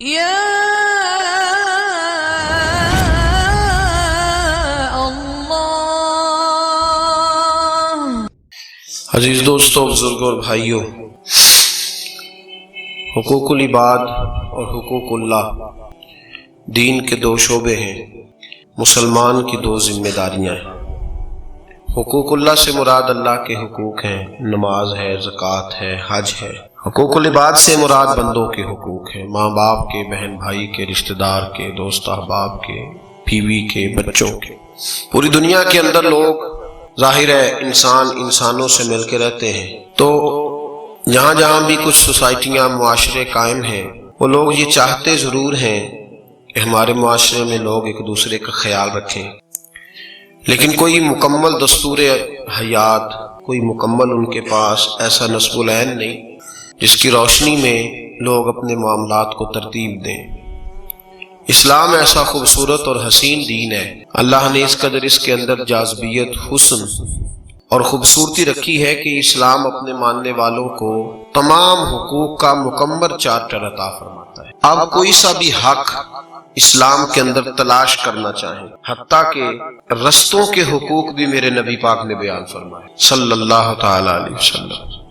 یا عزیز دوستوں، بزرگوں اور بھائیوں، حقوق العباد اور حقوق اللہ دین کے دو شعبے ہیں، مسلمان کی دو ذمہ داریاں ہیں۔ حقوق اللہ سے مراد اللہ کے حقوق ہیں، نماز ہے، زکوٰۃ ہے، حج ہے۔ حقوق العباد سے مراد بندوں کے حقوق ہیں، ماں باپ کے، بہن بھائی کے، رشتہ دار کے، دوست احباب کے، بیوی کے، بچوں کے۔ پوری دنیا کے اندر لوگ، ظاہر ہے انسان انسانوں سے مل کے رہتے ہیں، تو جہاں جہاں بھی کچھ سوسائٹیاں، معاشرے قائم ہیں، وہ لوگ یہ چاہتے ضرور ہیں کہ ہمارے معاشرے میں لوگ ایک دوسرے کا خیال رکھیں، لیکن کوئی مکمل دستور حیات، کوئی مکمل ان کے پاس ایسا نصب العین نہیں جس کی روشنی میں لوگ اپنے معاملات کو ترتیب دیں۔ اسلام ایسا خوبصورت اور حسین دین ہے، اللہ نے اس قدر اس کے اندر جاذبیت، حسن اور خوبصورتی رکھی ہے کہ اسلام اپنے ماننے والوں کو تمام حقوق کا مکمل چارٹر عطا فرماتا ہے۔ اب کوئی سا بھی حق اسلام کے اندر تلاش کرنا چاہیں، حتیٰ کہ رستوں کے حقوق بھی میرے نبی پاک نے بیان فرمائے صلی اللہ تعالی علیہ وسلم۔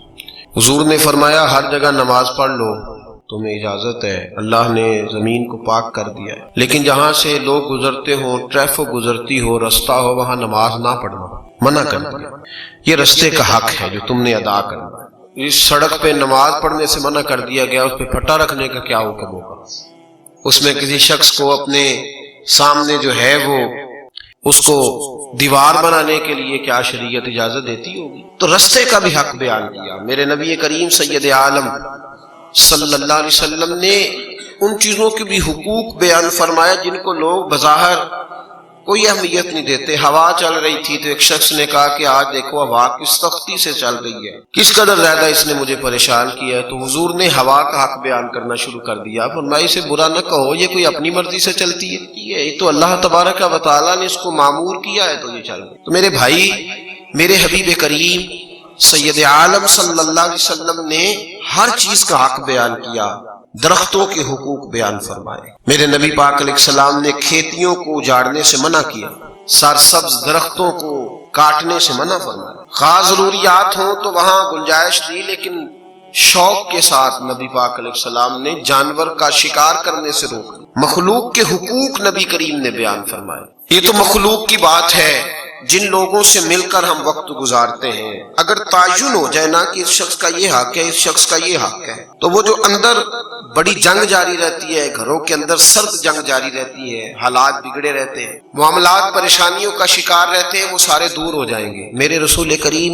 حضور نے فرمایا ہر جگہ نماز پڑھ لو، تمہیں اجازت ہے، اللہ نے زمین کو پاک کر دیا ہے، لیکن جہاں سے لوگ گزرتے ہوں، ٹریفک گزرتی ہو، رستہ ہو، وہاں نماز نہ پڑھنا منع کر دیا۔ یہ رستے کا حق ہے جو تم نے ادا کرنا ہے۔ اس سڑک پہ نماز پڑھنے سے منع کر دیا گیا، اس پہ پھٹا رکھنے کا کیا حکم ہوگا؟ اس میں کسی شخص کو اپنے سامنے جو ہے وہ اس کو دیوار بنانے کے لیے کیا شریعت اجازت دیتی ہوگی؟ تو رستے کا بھی حق بیان کیا۔ میرے نبی کریم سید عالم صلی اللہ علیہ وسلم نے ان چیزوں کے بھی حقوق بیان فرمایا جن کو لوگ بظاہر کوئی اہمیت نہیں دیتے۔ ہوا چل رہی تھی تو ایک شخص نے کہا کہ آج دیکھو ہوا کس سختی سے چل رہی ہے، کس قدر زیادہ اس نے مجھے پریشان کیا ہے۔ تو حضور نے ہوا کا حق بیان کرنا شروع کر دیا، فرمایا اسے برا نہ کہو، یہ کوئی اپنی مرضی سے چلتی ہے، یہ تو اللہ تبارک و تعالیٰ نے اس کو معمور کیا ہے تو یہ چل رہی۔ تو میرے بھائی، میرے حبیب کریم سید عالم صلی اللہ علیہ وسلم نے ہر چیز کا حق بیان کیا، درختوں کے حقوق بیان فرمائے۔ میرے نبی پاک علیہ السلام نے کھیتیوں کو اجاڑنے سے منع کیا، سرسبز درختوں کو کاٹنے سے منع فرمایا۔ خاص ضروریات ہوں تو وہاں گنجائش دی، لیکن شوق کے ساتھ نبی پاک علیہ السلام نے جانور کا شکار کرنے سے روک دیا۔ مخلوق کے حقوق نبی کریم نے بیان فرمائے۔ یہ تو مخلوق کی بات ہے جن لوگوں سے مل کر ہم وقت گزارتے ہیں، اگر تعین ہو جائے نا کہ اس شخص کا یہ حق ہے، اس شخص کا یہ حق ہے، تو وہ جو اندر بڑی جنگ جاری رہتی ہے، گھروں کے اندر سخت جنگ جاری رہتی ہے، حالات بگڑے رہتے ہیں، معاملات پریشانیوں کا شکار رہتے ہیں، وہ سارے دور ہو جائیں گے۔ میرے رسول کریم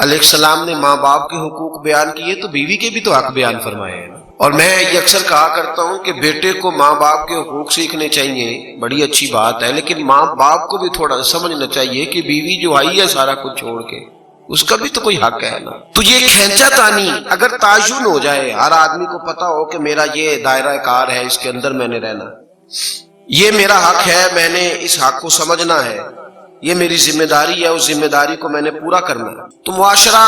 علیہ السلام نے ماں باپ کے حقوق بیان کیے تو بیوی کے بھی تو حق بیان فرمائے ہیں۔ اور میں یہ اکثر کہا کرتا ہوں کہ بیٹے کو ماں باپ کے حقوق سیکھنے چاہیے، بڑی اچھی بات ہے، لیکن ماں باپ کو بھی تھوڑا سمجھنا چاہیے کہ بیوی جو آئی ہے سارا کچھ چھوڑ کے، اس کا بھی تو کوئی حق ہے نا۔ تو یہ کھینچا تانی اگر تعین ہو جائے، ہر آدمی کو پتا ہو کہ میرا یہ دائرہ کار ہے، اس کے اندر میں نے رہنا، یہ میرا حق ہے، میں نے اس حق کو سمجھنا ہے، یہ میری ذمہ داری ہے، اس ذمہ داری کو میں نے پورا کرنا ہے، تو معاشرہ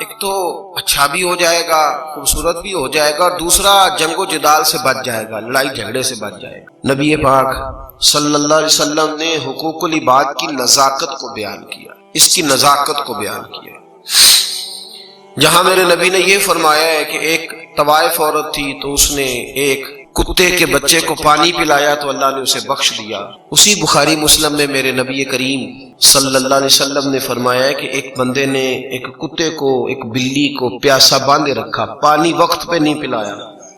ایک تو اچھا بھی ہو جائے گا، خوبصورت بھی ہو جائے گا، اور دوسرا جنگ و جدال سے بچ جائے گا، لڑائی جھگڑے سے بچ جائے گا۔ نبی پاک صلی اللہ علیہ وسلم نے حقوق العباد کی نزاکت کو بیان کیا، اس کی نزاکت کو بیان کیا، جہاں میرے نبی نے یہ فرمایا ہے کہ ایک طوائف عورت تھی تو اس نے ایک کتے کے بچے کو پانی پلایا تو اللہ نے اسے بخش دیا۔ اسی بخاری مسلم میں میرے نبی کریم صلی اللہ علیہ وسلم نے فرمایا ہے کہ ایک بندے نے ایک کتے کو، ایک بلی کو پیاسا باندھے رکھا، پانی وقت پہ نہیں پلایا،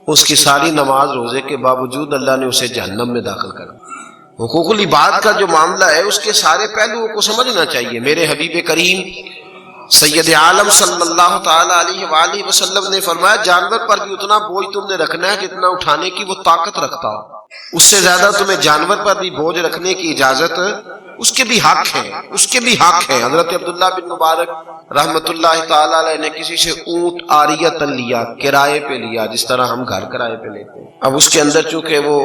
اس کی ساری نماز روزے کے باوجود اللہ نے اسے جہنم میں داخل کر دیا۔ حقوق العباد کا جو معاملہ ہے اس کے سارے پہلوؤں کو سمجھنا چاہیے۔ میرے حبیب کریم سید عالم صلی اللہ تعالی علیہ وآلہ وسلم نے فرمایا جانور پر بھی اتنا بوجھ تم نے رکھنا ہے جتنا اٹھانے کی وہ طاقت رکھتا ہو، اس سے زیادہ تمہیں جانور پر بھی بوجھ رکھنے کی اجازت، اس کے بھی حق ہے، اس کے بھی حق ہے۔ حضرت عبداللہ بن مبارک رحمت اللہ تعالی علیہ نے کسی سے اونٹ عاریۃً لیا، کرائے پہ لیا، جس طرح ہم گھر کرائے پہ لیتے ہیں۔ اب اس کے اندر چونکہ وہ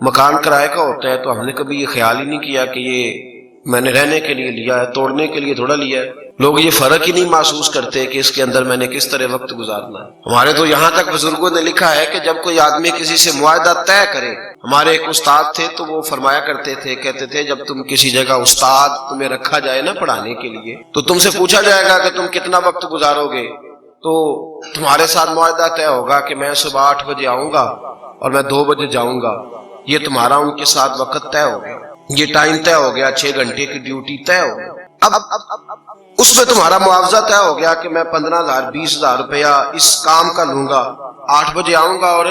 مکان کرائے کا ہوتا ہے تو ہم نے کبھی یہ خیال ہی نہیں کیا کہ یہ میں نے رہنے کے لیے لیا ہے، توڑنے کے لیے تھوڑا لیا ہے۔ لوگ یہ فرق ہی نہیں محسوس کرتے کہ اس کے اندر میں نے کس طرح وقت گزارنا ہے۔ ہمارے تو یہاں تک بزرگوں نے لکھا ہے کہ جب کوئی آدمی کسی سے معاہدہ طے کرے، ہمارے ایک استاد تھے تو وہ فرمایا کرتے تھے، کہتے تھے جب تم کسی جگہ استاد تمہیں رکھا جائے نا پڑھانے کے لیے، تو تم سے پوچھا جائے گا کہ تم کتنا وقت گزارو گے، تو تمہارے ساتھ معاہدہ طے ہوگا کہ میں صبح 8 بجے آؤں گا اور میں 2 بجے جاؤں گا۔ یہ تمہارا ان کے ساتھ وقت طے ہو گیا، یہ ٹائم طے ہو گیا، 6 گھنٹے کی ڈیوٹی طے ہو گیا۔ اب اس میں تمہارا معاوضہ طے ہو گیا کہ میں 15,000 20,000 روپیہ اس کام کا لوں گا، 8 بجے آؤں گا اور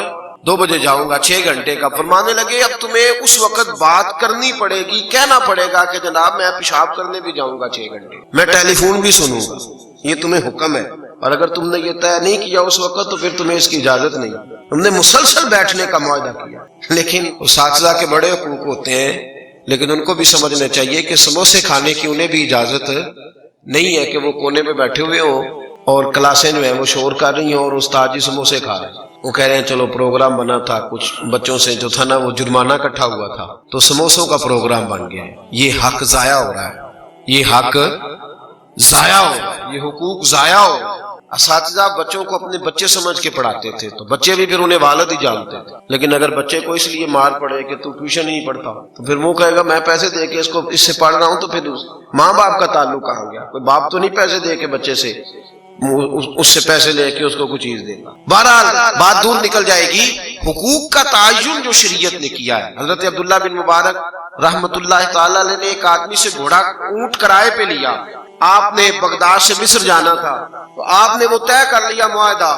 2 بجے جاؤں گا، 6 گھنٹے کا۔ فرمانے لگے اب تمہیں اس وقت بات کرنی پڑے گی، کہنا پڑے گا کہ جناب میں پیشاب کرنے بھی جاؤں گا 6 گھنٹے، میں ٹیلی فون بھی سنوں گا، یہ تمہیں حکم ہے۔ اور اگر تم نے یہ طے نہیں کیا اس وقت تو پھر تمہیں اس کی اجازت نہیں۔ تم نے مسلسل بیٹھنے کا معاہدہ کیا۔ لیکن اساتذہ کے بڑے حقوق ہوتے ہیں، لیکن ان کو بھی سمجھنا چاہیے کہ سموسے کھانے کی انہیں بھی اجازت نہیں ہے کہ وہ کونے پہ بیٹھے ہوئے ہوں اور کلاسیں جو ہیں وہ شور کر رہی ہوں اور استاد جی سموسے کھا رہے ہیں۔ وہ کہہ رہے ہیں چلو پروگرام بنا تھا، کچھ بچوں سے جو تھا نا وہ جرمانہ اکٹھا ہوا تھا تو سموسوں کا پروگرام بن گیا ہے۔ یہ حق ضائع ہو رہا ہے، یہ حق ضائع ہو رہا ہے، یہ حقوق ضائع ہو رہا ہے۔ اساتذہ بچوں کو اپنے بچے سمجھ کے پڑھاتے تھے تو بچے بھی پھر انہیں والد ہی جانتے تھے، لیکن اگر بچے کو اس لیے مار پڑے کہ تو ٹیوشن نہیں پڑھتا تو پھر وہ کہے گا میں پیسے دے کے اس سے پڑھ رہا ہوں، تو پھر ماں باپ کا تعلق کہاں گیا؟ کوئی باپ تو نہیں پیسے دے کے بچے سے اس سے پیسے لے کے اس کو کچھ چیز دے گا۔ بہرحال بات دور نکل جائے گی۔ حقوق کا تعین جو شریعت نے کیا ہے، حضرت عبداللہ بن مبارک رحمت اللہ تعالی علیہ نے ایک آدمی سے گھوڑا اونٹ کرائے پہ لیا۔ آپ نے بغداد سے مصر جانا تھا تو آپ نے وہ طے کر لیا معاہدہ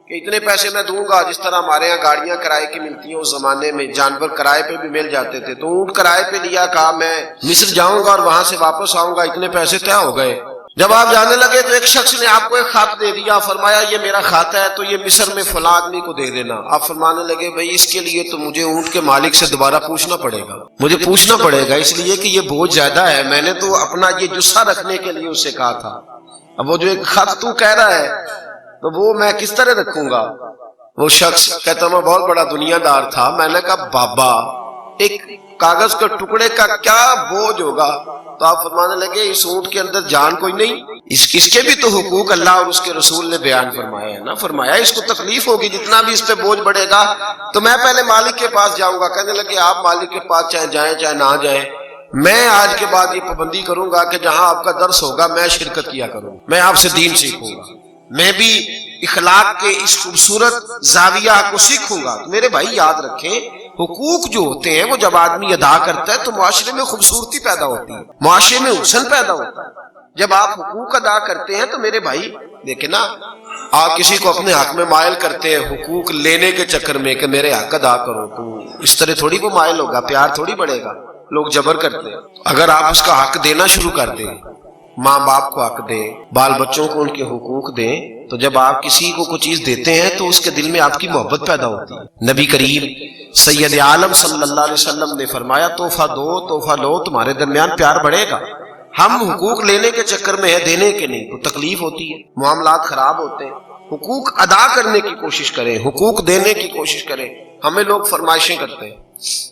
کہ اتنے پیسے میں دوں گا، جس طرح ہمارے یہاں گاڑیاں کرائے کی ملتی ہیں اس زمانے میں جانور کرائے پہ بھی مل جاتے تھے، تو اونٹ کرائے پہ لیا، کہا میں مصر جاؤں گا اور وہاں سے واپس آؤں گا، اتنے پیسے طے ہو گئے۔ جب آپ جانے لگے تو ایک شخص نے آپ کو ایک خط دے دیا، فرمایا یہ میرا خط ہے تو یہ مصر میں فلاں آدمی کو دے دینا۔ آپ فرمانے لگے بھئی اس کے لیے تو مجھے اونٹ کے مالک سے دوبارہ پوچھنا پڑے گا، مجھے پوچھنا پڑے گا، اس لیے کہ یہ بوجھ زیادہ ہے، میں نے تو اپنا یہ جسہ رکھنے کے لیے اس سے کہا تھا، اب وہ جو ایک خط تو کہہ رہا ہے تو وہ میں کس طرح رکھوں گا؟ وہ شخص کہتا میں بہت بڑا دنیا دار تھا، میں نے کہا بابا ایک کاغذ کے ٹکڑے کا کیا بوجھ ہوگا؟ تو آپ فرمانے لگے اس اونٹ کے اندر جان کوئی نہیں، اس کے بھی تو حقوق اللہ اور اس کے رسول نے بیان فرمایا ہے نا، فرمایا اس کو تکلیف ہوگی، جتنا بھی اس پہ بوجھ بڑھے گا تو میں پہلے مالک کے پاس جاؤں گا۔ کہنے لگے آپ مالک کے پاس چاہے جائیں چاہے نہ جائیں، میں آج کے بعد یہ پابندی کروں گا کہ جہاں آپ کا درس ہوگا میں شرکت کیا کروں، میں آپ سے دین سیکھوں گا، میں بھی اخلاق کے اس خوبصورت زاویہ کو سیکھوں گا۔ تو میرے بھائی یاد رکھیں، حقوق جو ہوتے ہیں وہ جب آدمی ادا کرتا ہے تو معاشرے میں خوبصورتی پیدا ہوتی ہے، معاشرے میں حسن پیدا ہوتا ہے۔ جب آپ حقوق ادا کرتے ہیں تو میرے بھائی دیکھیں نا، آپ کسی کو اپنے حق میں مائل کرتے ہیں حقوق لینے کے چکر میں کہ میرے حق ادا کرو، تو اس طرح تھوڑی وہ مائل ہوگا، پیار تھوڑی بڑھے گا، لوگ جبر کرتے ہیں۔ اگر آپ اس کا حق دینا شروع کر دیں، ماں باپ کو حق دیں، بال بچوں کو ان کے حقوق دیں، تو جب آپ کسی کو کوئی چیز دیتے ہیں تو اس کے دل میں آپ کی محبت پیدا ہوتی ہے۔ نبی کریم سید عالم صلی اللہ علیہ وسلم نے فرمایا تحفہ دو تحفہ لو، تمہارے درمیان پیار بڑھے گا۔ ہم حقوق لینے کے چکر میں ہے، دینے کے نہیں، تو تکلیف ہوتی ہے، معاملات خراب ہوتے ہیں۔ حقوق ادا کرنے کی کوشش کریں، حقوق دینے کی کوشش کریں۔ ہمیں لوگ فرمائشیں کرتے ہیں،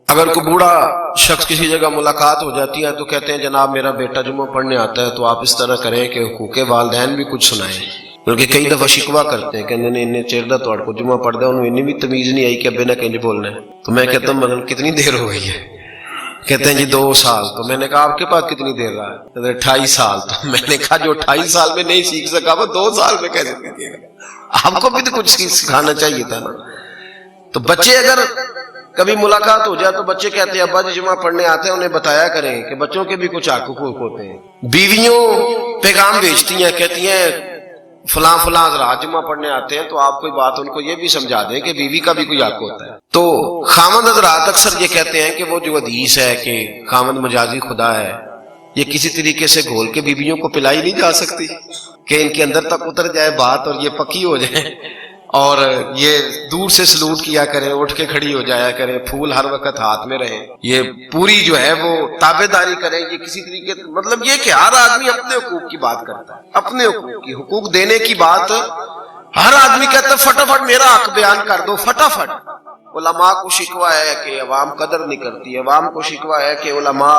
اگر کوئی بوڑھا شخص کسی جگہ ملاقات ہو جاتی ہے تو کہتے ہیں جناب میرا بیٹا جمعہ پڑھنے آتا ہے تو آپ اس طرح کریں کہ حقوق والدین بھی کچھ سنائیں، بلکہ کئی دفعہ شکوہ کرتے ہیں کہ انہیں چیردہ توڑ کو جمعہ پڑھ دیا، انہیں بھی تمیز نہیں آئی کہ ابے نہ کہیں بولنا ہے۔ تو میں کہتا ہوں مطلب کتنی دیر ہو گئی ہے؟ کہتے ہیں جی 2 سال۔ تو میں نے کہا آپ کے پاس کتنی دیر رہا ہے؟ کہتے ہیں 28 سال۔ تو میں نے کہا جو 28 سال میں نہیں سیکھ سکا وہ 2 سال میں کیسے سیکھے گا؟ آپ کو بھی تو کچھ سکھانا چاہیے تھا نا۔ تو بچے اگر کبھی ملاقات ہو جائے تو بچے کہتے ہیں ابا جی جمعہ پڑھنے آتے ہیں، انہیں بتایا کریں کہ بچوں کے بھی کچھ حقوق ہوتے ہیں۔ بیویوں پیغام بھیجتی ہیں، کہتی ہیں فلاں فلاں حضرات جمعہ پڑھنے آتے ہیں تو آپ کوئی بات ان کو یہ بھی سمجھا دیں کہ بیوی کا بھی کوئی حق ہوتا ہے۔ تو خاوند حضرات اکثر یہ کہتے ہیں کہ وہ جو حدیث ہے کہ خاوند مجازی خدا ہے، یہ کسی طریقے سے گھول کے بیویوں کو پلائی نہیں جا سکتی کہ ان کے اندر تک اتر جائے بات اور یہ پکی ہو جائے اور یہ دور سے سلوٹ کیا کریں، اٹھ کے کھڑی ہو جایا کریں، پھول ہر وقت ہاتھ میں رہے، یہ پوری جو ہے وہ تابع داری کریں۔ یہ کسی طریقے مطلب یہ کہ ہر آدمی اپنے حقوق کی بات کرتا ہے، اپنے حقوق کی، حقوق دینے کی بات ہر آدمی کہتا ہے فٹافٹ میرا حق بیان کر دو، فٹافٹ۔ علماء کو شکوہ ہے کہ عوام قدر نہیں کرتی، عوام کو شکوہ ہے کہ علماء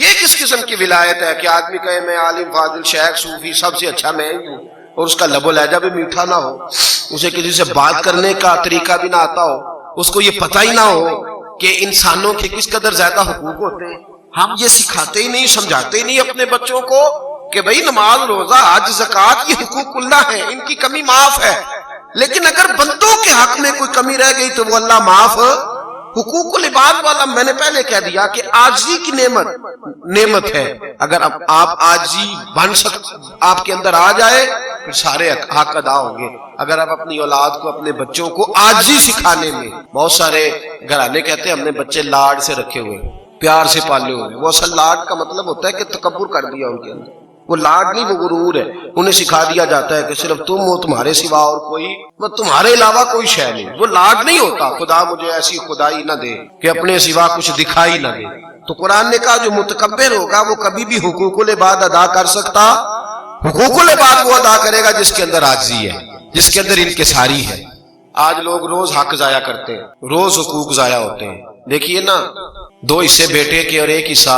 یہ کس قسم کی ولایت ہے کہ آدمی کہے میں عالم فاضل شیخ صوفی سب سے اچھا میں ہی ہوں، اور اس کا لب و لہجہ بھی میٹھا نہ ہو، اسے کسی سے بات کرنے کا طریقہ بھی نہ آتا ہو، اس کو یہ پتہ ہی نہ ہو کہ انسانوں کے کس قدر زیادہ حقوق ہوتے ہیں۔ ہم یہ سکھاتے ہی نہیں، سمجھاتے ہی نہیں اپنے بچوں کو کہ بھئی نماز روزہ حج زکوٰۃ یہ حقوق اللہ ہیں، ان کی کمی معاف ہے، لیکن اگر بندوں کے حق میں کوئی کمی رہ گئی تو وہ اللہ معاف۔ حقوق العباد والا میں نے پہلے کہہ دیا کہ عاجزی کی نعمت ہے، اگر آپ عاجزی بن آپ کے اندر آ جائے پھر سارے حق ادا ہوں گے۔ اگر آپ اپنی اولاد کو، اپنے بچوں کو عاجزی سکھانے میں، بہت سارے گھرانے کہتے ہیں ہم نے بچے لاڈ سے رکھے ہوئے، پیار سے پالے ہوئے، وہ اصل لاڈ کا مطلب ہوتا ہے کہ تکبر کر دیا ان کے اندر، وہ لاڈ نہیں وہ غرور ہے۔ انہیں سکھا دیا جاتا ہے کہ صرف تم ہو، تمہارے سوا اور کوئی، تمہارے علاوہ کوئی شے نہیں، وہ لاڈ نہیں ہوتا۔ خدا مجھے ایسی خدائی نہ دے کہ اپنے سوا کچھ دکھائی نہ دے۔ تو قرآن نے کہا جو متکبر ہوگا وہ کبھی بھی حقوق العباد ادا کر سکتا، حقوق العباد وہ ادا کرے گا جس کے اندر عاجزی ہے، جس کے اندر انکساری ہے۔ آج لوگ روز حق ضائع کرتے ہیں، روز حقوق ضائع ہوتے ہیں۔ دیکھیے نا، 2 حصے بیٹے کے اور 1 حصہ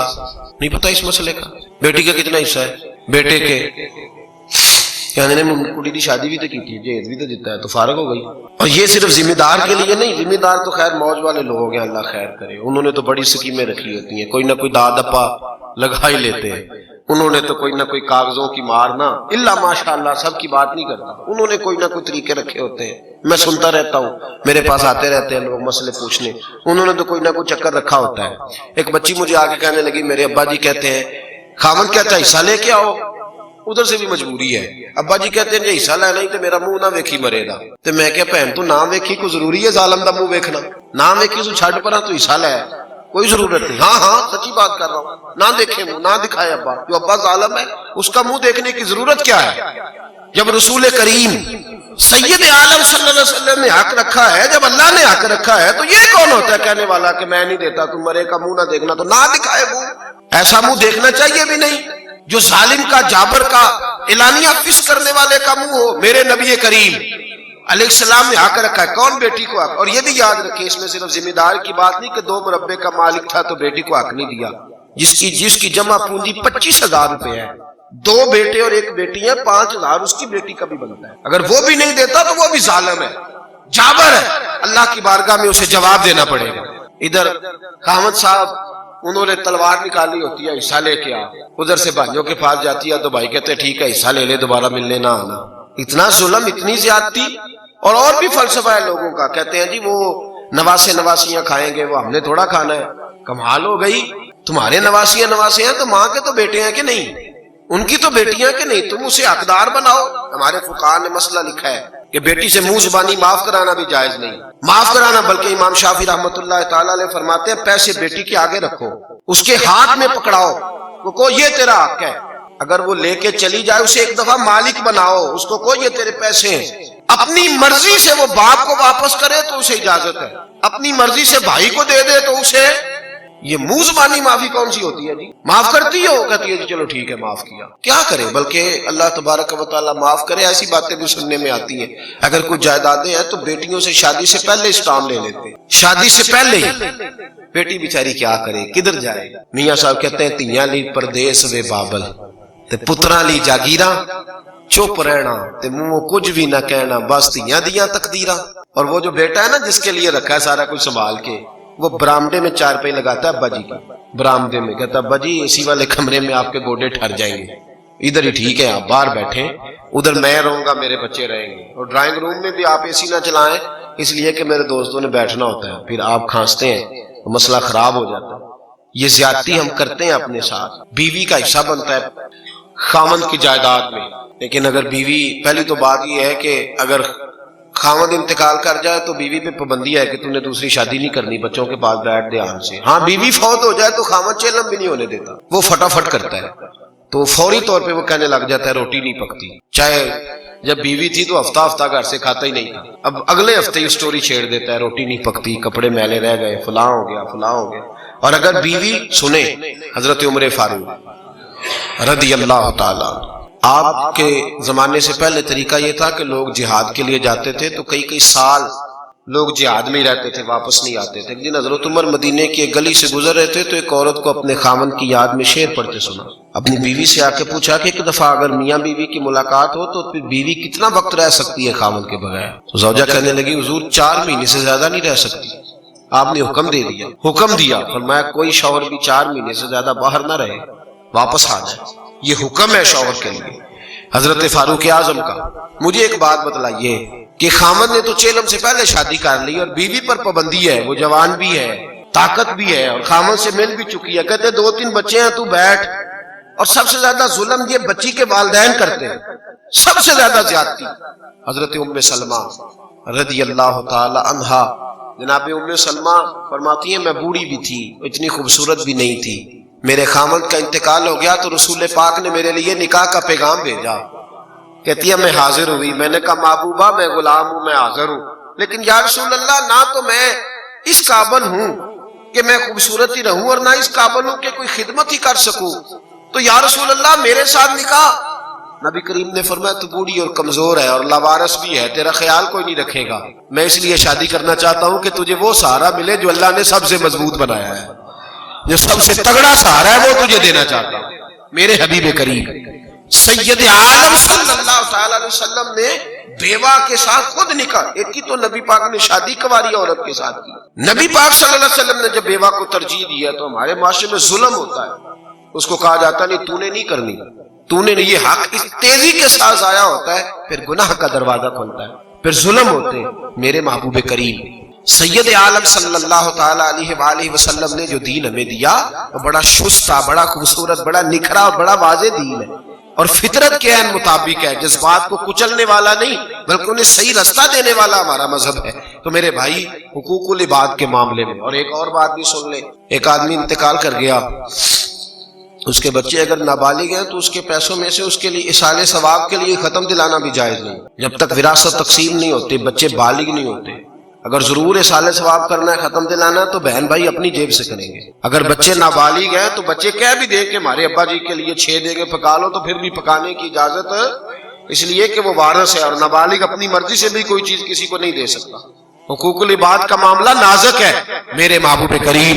نہیں پتا اس مسئلے کا، بیٹی کا کتنا حصہ ہے، بیٹے کے کہنے نے کڑی کی شادی بھی تو کی تھی، جہیز بھی تو دیتا ہے تو فارغ ہو گئی۔ اور یہ صرف ذمہ دار کے لیے نہیں، ذمہ دار تو خیر موج والے لوگ ہیں، اللہ خیر کرے، انہوں نے تو بڑی سکیمیں رکھی ہوتی ہیں، کوئی نہ کوئی داد اپا لگا ہی لیتے ہیں، انہوں نے تو کوئی نہ کوئی کاغذوں کی مارنا، اللہ ماشاءاللہ سب کی بات نہیں کرتا، انہوں نے کوئی نہ کوئی طریقے رکھے ہوتے ہیں۔ میں سنتا رہتا ہوں، میرے پاس آتے رہتے ہیں لوگ مسئلے پوچھنے، انہوں نے تو کوئی نہ کوئی چکر رکھا ہوتا ہے۔ ایک بچی مجھے آگے کہنے لگی میرے ابا جی کہتے ہیں خامن کہتا ہے حصہ لے کے آؤ، ادھر سے بھی مجبوری ہے، ابا جی کہتے ہیں جی حصہ لینا ہی تو میرا منہ نہ ویکھی مرے گا، تو میں کہ بہن تو نہ ویکھی کوئی ضروری ہے ظالم دا منہ ویکھنا، نہ ویکھی تو چھڈ پرا تو حصہ لے، کوئی ضرورت نہیں۔ ہاں سچی بات کر رہا ہوں، نہ دیکھے منہ، نہ دکھائے ابا، جو ابا ظالم ہے اس کا منہ دیکھنے کی ضرورت کیا ہے؟ جب رسول کریم سید عالم صلی اللہ علیہ وسلم نے حق رکھا ہے، جب اللہ نے حق رکھا ہے تو یہ کون ہوتا ہے کہنے والا کہ میں نہیں دیتا، تم مرے کا منہ نہ دیکھنا، تو نہ دکھائے منہ، ایسا منہ دیکھنا چاہیے بھی نہیں جو ظالم کا، جابر کا، اعلانیہ فس کرنے والے کا منہ ہو۔ میرے نبی کریم علیہ السلام نے حق رکھا ہے، کون بیٹی کو حق، اور یہ بھی یاد رکھیں اس میں صرف ذمہ دار کی بات نہیں کہ 2 مربے کا مالک تھا تو بیٹی کو حق نہیں دیا، جس کی جمع پونجی 25,000 روپے ہے، 2 بیٹے اور 1 بیٹی ہے، 5,000 اس کی بیٹی کا بھی بنتا ہے، اگر وہ بھی نہیں دیتا تو وہ بھی ظالم ہے، جابر ہے، اللہ کی بارگاہ میں اسے جواب دینا پڑے گا۔ ادھر خامد صاحب انہوں نے تلوار نکالی ہوتی ہے حصہ لے کے آ، ادھر سے بھائیوں کے پاس جاتی ہے تو بھائی کہتے ہیں ٹھیک ہے حصہ لے لے، دوبارہ ملنے نہ آنا۔ اتنا ظلم، اتنی زیادتی، اور بھی فلسفہ ہے لوگوں کا، کہتے ہیں جی وہ نواسیاں کھائیں گے، وہ ہم نے تھوڑا کھانا ہے۔ کمال ہو گئی، تمہارے نواسیاں ہیں تو ماں کے تو بیٹے ہیں کہ نہیں، ان کی تو بیٹیاں کہ نہیں، تم اسے حقدار بناؤ۔ ہمارے فقہاء نے مسئلہ لکھا ہے کہ بیٹی سے منہ زبانی معاف کرانا بھی جائز نہیں، معاف کرانا، بلکہ امام شافعی رحمۃ اللہ تعالیٰ علیہ فرماتے ہیں پیسے بیٹی کے آگے رکھو، اس کے ہاتھ میں پکڑاؤ، وہ کو یہ تیرا حق ہے، اگر وہ لے کے چلی جائے اسے ایک دفعہ مالک بناؤ، اس کو کوئی یہ تیرے پیسے ہیں، اپنی مرضی سے وہ باپ کو واپس کرے تو اسے اجازت ہے، اپنی مرضی سے بھائی کو دے دے تو اسے، یہ منہ زبانی معافی کون سی ہوتی ہے جی؟ معاف کرتی ہو، کہتی ہے جی چلو ٹھیک ہے معاف کیا، کیا کرے، بلکہ اللہ تبارک و تعالیٰ معاف کرے، ایسی باتیں بھی سننے میں آتی ہیں۔ اگر کوئی جائیدادیں ہیں تو بیٹیوں سے شادی سے پہلے اسٹام لے لیتے، شادی سے پہلے ہی، بیٹی بیچاری کیا کرے، کدھر جائے؟ میاں صاحب کہتے ہیں تیاں لی پردیس وے بابل تے پتراں لی جاگیراں، چپ رہنا تے منہ کچھ بھی نہ کہنا، بس تیاں دیاں تقدیراں۔ اور وہ جو بیٹا ہے نا جس کے لیے رکھا ہے سارا کچھ سنبھال کے، وہ برامدے میں 4 پائی لگاتا ہے ابا جی کا، برامدے میں کہتا ہے ابا جی اسی والے کمرے میں آپ کے گوڈے ٹھہر جائیں گے، ادھر ہی ٹھیک ہے آپ باہر بیٹھیں، ادھر میں رہوں گا میرے بچے رہیں گے، اور ڈرائنگ روم میں بھی آپ اے سی نہ چلائیں اس لیے کہ میرے دوستوں نے بیٹھنا ہوتا ہے، پھر آپ کھانستے ہیں تو مسئلہ خراب ہو جاتا ہے۔ یہ زیادتی ہم کرتے ہیں اپنے ساتھ، بیوی کا حصہ بنتا ہے خاوند کی جائیداد میں، لیکن اگر بیوی، پہلی تو بات یہ ہے کہ اگر خاوند انتقال کر جائے تو بیوی پہ پابندی ہے کہ تم نے دوسری شادی نہیں کرنی، بچوں کے پاس بیٹھ دھیان سے۔ ہاں بیوی فوت ہو جائے تو خاوند چیلم بھی نہیں ہونے دیتا، وہ فٹافٹ کرتا ہے، تو فوری طور پہ وہ کہنے لگ جاتا ہے روٹی نہیں پکتی، چاہے جب بیوی تھی تو ہفتہ گھر سے کھاتا ہی نہیں تھا، اب اگلے ہفتے ہی سٹوری چھیڑ دیتا ہے روٹی نہیں پکتی، کپڑے میلے رہ گئے، فلاں ہو گیا۔ اور اگر بیوی سنے، حضرت عمر فاروق رضی اللہ تعالی، آپ کے زمانے سے پہلے طریقہ یہ تھا کہ لوگ جہاد کے لیے جاتے تھے تو کئی سال لوگ جہاد میں ہی رہتے تھے، واپس نہیں آتے تھے۔ ایک دن حضرت عمر مدینے کی ایک گلی سے گزر رہے تھے تو ایک عورت کو اپنے خامن کی یاد میں شعر پڑھتے سنا۔ اپنی بیوی سے آ کے پوچھا کہ ایک دفعہ اگر میاں بیوی کی ملاقات ہو تو پھر بیوی کتنا وقت رہ سکتی ہے خامن کے بغیر؟ تو زوجہ کہنے لگی حضور 4 مہینے سے زیادہ نہیں رہ سکتی۔ آپ نے حکم دے دیا، حکم دیا، فرمایا کوئی شوہر بھی 4 مہینے سے زیادہ باہر نہ رہے، واپس آ جائے، یہ حکم ہے شوہر کے لیے۔ حضرت فاروق اعظم کا مجھے ایک بات بتلائیے کہ خامن نے تو چیلم سے پہلے شادی کر لی اور بیوی پر پابندی ہے، وہ جوان بھی ہے، طاقت بھی ہے اور خامن سے مل بھی چکی ہے، کہتے 2-3 بچے ہیں تو بیٹھ۔ اور سب سے زیادہ ظلم یہ بچی کے والدین کرتے ہیں، سب سے زیادہ زیادتی۔ حضرت ام سلمہ رضی اللہ تعالی عنہا، جناب ام سلمہ فرماتی ہیں میں بوڑھی بھی تھی، اتنی خوبصورت بھی نہیں تھی، میرے خامن کا انتقال ہو گیا تو رسول پاک نے میرے لیے نکاح کا پیغام بھیجا۔ کہتی ہے میں حاضر ہوئی، میں نے کہا محبوبہ میں غلام ہوں، میں حاضر ہوں، لیکن یا رسول اللہ نہ تو میں اس قابل ہوں کہ میں خوبصورت ہی رہوں اور نہ اس قابل ہوں کہ کوئی خدمت ہی کر سکوں، تو یا رسول اللہ میرے ساتھ نکاح۔ نبی کریم نے فرمایا تو بوڑھی اور کمزور ہے اور لاوارث بھی ہے، تیرا خیال کوئی نہیں رکھے گا، میں اس لیے شادی کرنا چاہتا ہوں کہ تجھے وہ سہارا ملے جو اللہ نے سب سے مضبوط بنایا ہے، جو سب سے تگڑا سہارا ہے وہ تجھے دینا چاہتا ہوں۔ میرے حبیب کریم سید عالم صلی اللہ تعالی علیہ وسلم نے بیوہ کے ساتھ خود نکاح، ایک ہی تو نبی پاک نے شادی کنواری عورت کے ساتھ کی۔ نبی پاک صلی اللہ علیہ وسلم نے جب بیوہ کو ترجیح دی ہے تو ہمارے معاشرے میں ظلم ہوتا ہے، اس کو کہا جاتا نہیں تو نے نہیں کرنی، تو نے یہ حق اس تیزی کے ساتھ ضائع ہوتا ہے، پھر گناہ کا دروازہ کھلتا ہے، پھر ظلم ہوتے ہیں۔ میرے محبوب کریم سید عالم صلی اللہ تعالی علیہ وآلہ وسلم نے جو دین ہمیں دیا وہ بڑا شستہ، بڑا خوبصورت، بڑا نکھرا اور بڑا واضح دین ہے اور فطرت کے عین مطابق ہے، جذبات کو کچلنے والا نہیں بلکہ انہیں صحیح رستہ دینے والا ہمارا مذہب ہے۔ تو میرے بھائی حقوق العباد کے معاملے میں اور ایک اور بات بھی سن لیں، ایک آدمی انتقال کر گیا، اس کے بچے اگر نابالغ ہیں تو اس کے پیسوں میں سے اس کے لیے اصالے ثواب کے لیے ختم دلانا بھی جائز نہیں، جب تک وراثت تقسیم نہیں ہوتی، بچے بالغ نہیں ہوتے۔ اگر ضرور اصالے ثواب کرنا ہے، ختم دلانا تو بہن بھائی اپنی جیب سے کریں گے۔ اگر بچے نابالغ ہیں تو بچے کہہ بھی دیں کہ ہمارے ابا جی کے لیے 6 دے گے پکا لو، تو پھر بھی پکانے کی اجازت اس لیے کہ وہ وارث ہے اور نابالغ اپنی مرضی سے بھی کوئی چیز کسی کو نہیں دے سکتا۔ حقوق العباد کا معاملہ نازک ہے۔ میرے محبوب کریم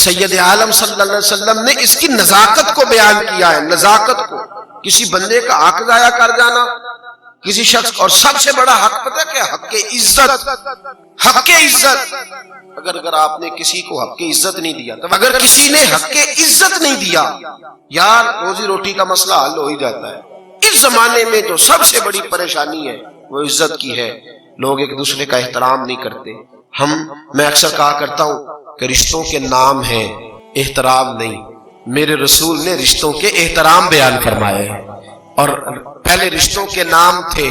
سید عالم صلی اللہ علیہ وسلم نے اس کی نزاکت کو بیان کیا ہے، نزاکت کو، کسی بندے کا حق ضائع کر جانا کسی شخص، اور سب سے بڑا حق پتہ کیا؟ حق عزت۔ حق عزت، اگر آپ نے کسی کو حق عزت نہیں دیا، تو اگر کسی نے حق عزت نہیں دیا، یار روزی روٹی کا مسئلہ حل ہو ہی جاتا ہے۔ اس زمانے میں جو سب سے بڑی پریشانی ہے وہ عزت کی ہے، لوگ ایک دوسرے کا احترام نہیں کرتے۔ میں اکثر کہا کرتا ہوں کہ رشتوں کے نام ہیں، احترام نہیں۔ میرے رسول نے رشتوں کے احترام بیان فرمائے اور پہلے رشتوں کے نام تھے،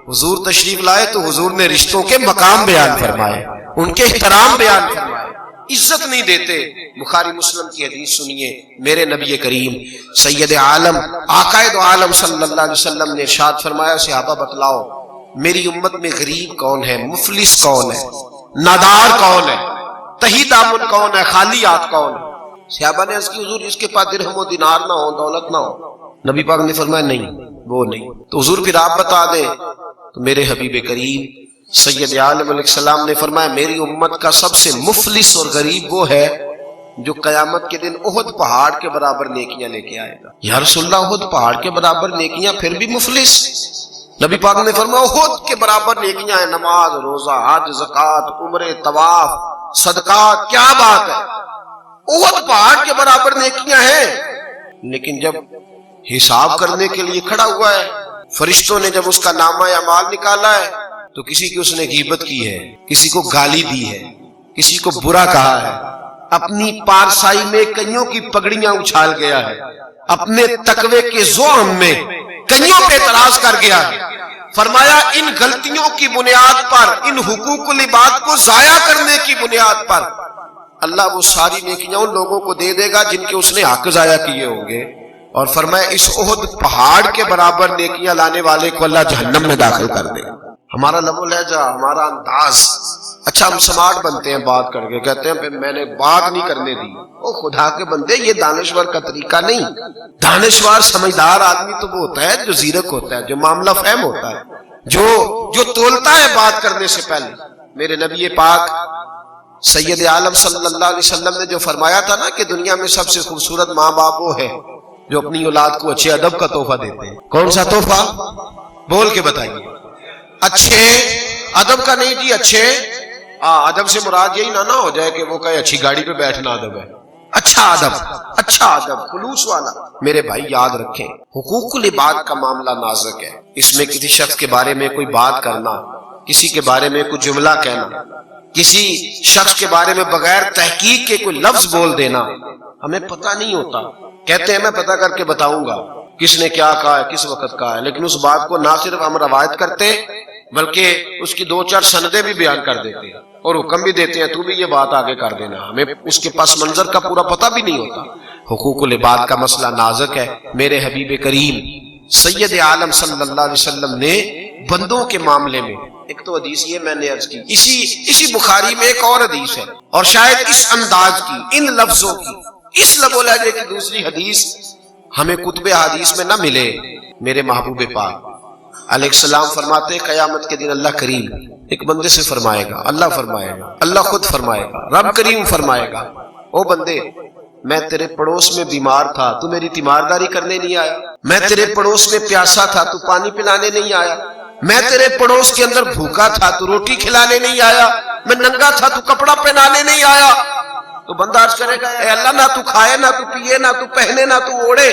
حضور تشریف لائے تو حضور نے رشتوں کے مقام بیان فرمائے، ان کے احترام بیان فرمائے۔ عزت نہیں دیتے۔ بخاری مسلم کی حدیث سنیے، میرے نبی کریم سید عالم آقائد عالم صلی اللہ علیہ وسلم نے ارشاد فرمایا، صحابہ بتلاؤ میری امت میں غریب کون ہے، مفلس کون ہے، نادار کون ہے، تہی دامن کون ہے، خالی ہاتھ کون ہے؟ صحابہ نے عرض کی حضور جس کے پاس درہم و دینار نہ ہو، دولت نہ ہو۔ نبی پاک نے فرمایا نہیں وہ نہیں۔ تو حضور پھر آپ بتا دیں، تو میرے حبیب کریم سید عالم علیہ السلام نے فرمایا میری امت کا سب سے مفلس اور غریب وہ ہے جو قیامت کے دن احد پہاڑ کے برابر نیکیاں لے کے آئے گا۔ یا رسول اللہ احد پہاڑ کے برابر نیکیاں پھر بھی مفلس؟ نبی پاک نے فرمایا احد کے برابر نیکیاں ہیں، نماز، روزہ، حج، زکوٰۃ، عمرے، طواف، صدقات، کیا بات ہے، احد پہاڑ کے برابر نیکیاں ہیں۔ لیکن جب حساب کرنے کے لیے کھڑا ہوا ہے، فرشتوں نے جب اس کا نامہ اعمال نکالا ہے تو کسی کی اس نے غیبت کی ہے، کسی کو گالی دی ہے، کسی کو برا کہا ہے، اپنی پارسائی میں کئیوں کی پگڑیاں اچھال گیا ہے، اپنے تقوی کے زعم میں کئیوں پہ اعتراض کر گیا ہے۔ فرمایا ان غلطیوں کی بنیاد پر، ان حقوق العباد کو ضائع کرنے کی بنیاد پر اللہ وہ ساری نیکیاں ان لوگوں کو دے دے گا جن کے اس نے حق ضائع کیے ہوں گے، اور فرمایا اس احد پہاڑ کے برابر نیکیاں لانے والے کو اللہ جہنم میں داخل کر دے گا۔ ہمارا لب و لہجہ، ہمارا انداز، اچھا ہم سمارٹ بنتے ہیں بات کر کے، کہتے ہیں پھر میں نے بات نہیں کرنے دی۔ او خدا کے بندے، یہ دانشور کا طریقہ نہیں۔ دانشور سمجھدار آدمی تو وہ ہوتا ہے جو زیرک ہوتا ہے، جو معاملہ فہم ہوتا ہے، جو تولتا ہے بات کرنے سے پہلے۔ میرے نبی پاک سید عالم صلی اللہ علیہ وسلم نے جو فرمایا تھا نا کہ دنیا میں سب سے خوبصورت ماں باپ وہ ہے جو اپنی اولاد کو اچھے ادب کا تحفہ دیتے ہیں. کون سا تحفہ؟ بول کے بتائیے. اچھے ادب کا نہیں جی، اچھے ادب سے مراد یہی نہ ہو جائے کہ وہ کہے اچھی گاڑی پہ بیٹھنا ادب ہے. اچھا ادب، اچھا ادب، خلوص والا. میرے بھائی یاد رکھیں، حقوق العباد کا معاملہ نازک ہے. اس میں کسی شخص کے بارے میں کوئی بات کرنا، کسی کے بارے میں کوئی جملہ کہنا، کسی شخص کے بارے میں بغیر تحقیق کے کوئی لفظ بول دینا، ہمیں پتہ نہیں ہوتا. کہتے ہیں میں پتہ کر کے بتاؤں گا کس نے کیا کہا ہے، کس وقت کہا ہے، لیکن اس بات کو نہ صرف ہم روایت کرتے بلکہ اس کی 2-4 سندیں بھی بیان کر دیتے ہیں اور حکم بھی دیتے ہیں تو بھی یہ بات آگے کر دینا. ہمیں اس کے پس منظر کا پورا پتہ بھی نہیں ہوتا. حقوق العباد کا مسئلہ نازک ہے. میرے حبیب کریم سید عالم صلی اللہ علیہ وسلم نے بندوں کے معاملے میں، ایک تو حدیث یہ میں نے عرض کی، اسی بخاری میں ایک اور حدیث ہے اور شاید اس انداز کی، ان لفظوں کی، اس لب و لہجے کی دوسری حدیث ہمیں کتب حدیث میں نہ ملے. میرے محبوب پاک علیہ السلام فرماتے ہیں قیامت کے دن اللہ کریم ایک بندے سے فرمائے گا، اللہ فرمائے گا، اللہ خود فرمائے گا، رب کریم فرمائے گا، او بندے میں تیرے پڑوس میں بیمار تھا تو میری تیمارداری کرنے نہیں آیا، میں تیرے پڑوس میں پیاسا تھا تو پانی پلانے نہیں آیا، میں تیرے پڑوس کے اندر بھوکا تھا تو روٹی کھلانے نہیں آیا، میں ننگا تھا تو کپڑا پہنانے نہیں آیا. تو بندہ عرض کرے گا اے اللہ نہ تو کھائے، نہ تو پیے، نہ تو پہنے، نہ تو اوڑے.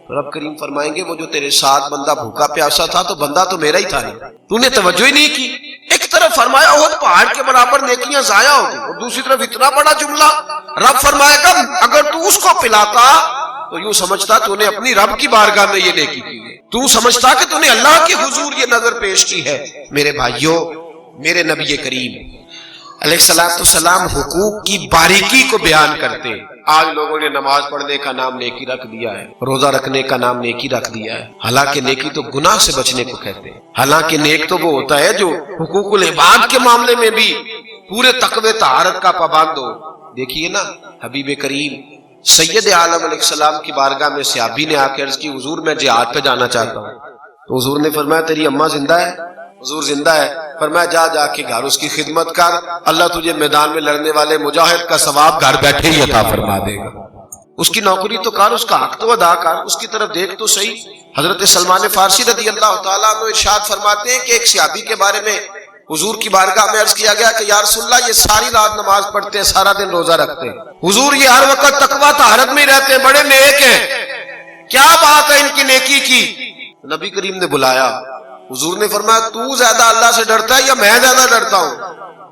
رب کریم فرمائیں گے وہ جو تیرے ساتھ بندہ بھوکا پیاسا تھا تو بندہ تو میرا ہی تھا نہیں، تو نے توجہ ہی نہیں کی. ایک طرف فرمایا احد پہاڑ کے برابر نیکیاں ضائع ہو گئی اور دوسری طرف اتنا بڑا جملہ. رب فرمائے گا اگر تو اس کو پلاتا تو یوں سمجھتا تو نے اپنی رب کی بارگاہ میں یہ نیکی کی ہے، تو سمجھتا کہ تو نے اللہ کے حضور یہ نظر پیش کی ہے. میرے بھائیوں، میرے نبی کریم علیہ السلام حقوق کی باریکی کو بیان کرتے. آج لوگوں نے نماز پڑھنے کا نام نیکی رکھ دیا ہے، روزہ رکھنے کا نام نیکی رکھ دیا ہے، حالانکہ نیکی تو گناہ سے بچنے کو کہتے ہیں. حالانکہ نیک تو وہ ہوتا ہے جو حقوق العباد کے معاملے میں بھی پورے تقوی طہارت کا پابند ہو. دیکھیے نا حبیب کریم سید عالم علیہ السلام کی بارگاہ میں صحابی نے آ کے عرض کی حضور میں جہاد پہ جانا چاہتا ہوں. تو حضور نے فرمایا تیری اماں زندہ ہے؟ حضور زندہ ہے. فرمایا جا کے گھر اس کی خدمت کر، اللہ تجھے میدان میں لڑنے والے مجاہد کا ثواب گھر بیٹھے ہی عطا فرما دے گا. اس کی نوکری تو کر، اس کا حق تو ادا کر، اس کی طرف دیکھ تو صحیح. حضرت سلمان فارسی رضی اللہ تعالیٰ عنہ ارشاد فرماتے ہیں کہ ایک صحابی کے بارے میں حضور کی بارگاہ میں عرض کیا گیا کہ یا رسول اللہ یہ ساری رات نماز پڑھتے ہیں، سارا دن روزہ رکھتے ہیں، حضور یہ ہر وقت تقویٰ طہارت میں رہتے ہیں، بڑے نیک ہیں، کیا بات ہے ان کی نیکی کی؟ نبی کریم نے بلایا. حضور نے فرمایا تو زیادہ اللہ سے ڈرتا ہے یا میں زیادہ ڈرتا ہوں؟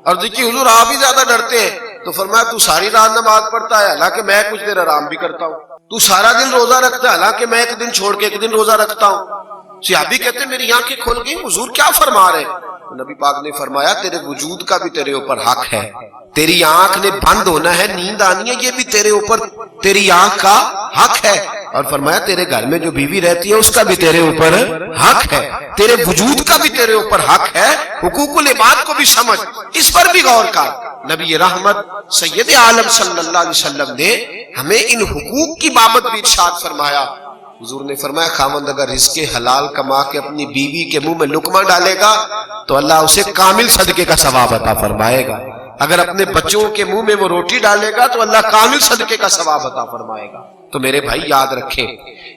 اور دیکھیے حضور آپ ہی زیادہ ڈرتے ہیں. تو فرمایا تو ساری رات نماز پڑھتا ہے حالانکہ میں کچھ دیر آرام بھی کرتا ہوں، تو سارا دن روزہ رکھتا ہے حالانکہ میں ایک دن چھوڑ کے ایک دن روزہ رکھتا ہوں. صحابی کہتے ہیں میری آنکھیں کھل گئی، حضور کیا فرما رہے ہیں؟ نبی پاک نے فرمایا تیرے وجود کا بھی تیرے اوپر حق ہے، تیری آنکھ نے بند ہونا ہے، نیند آنی ہے، یہ بھی تیرے اوپر تیری آنکھ کا حق ہے. اور فرمایا تیرے گھر میں جو بیوی رہتی ہے اس کا بھی تیرے اوپر حق ہے، تیرے وجود کا بھی تیرے اوپر حق ہے. حقوق العباد کو بھی سمجھ، اس پر بھی غور کر. نبی رحمت سید عالم صلی اللہ علیہ وسلم نے ہمیں ان حقوق کی بابت بھی ارشاد فرمایا. حضور نے فرمایا خاوند اگر رزق حلال کما کے اپنی بیوی کے منہ میں لقمہ ڈالے گا تو اللہ اسے کامل صدقے کا ثواب عطا فرمائے گا. اگر اپنے بچوں کے منہ میں وہ روٹی ڈالے گا تو اللہ کامل صدقے کا ثواب عطا فرمائے گا. تو میرے بھائی یاد رکھیں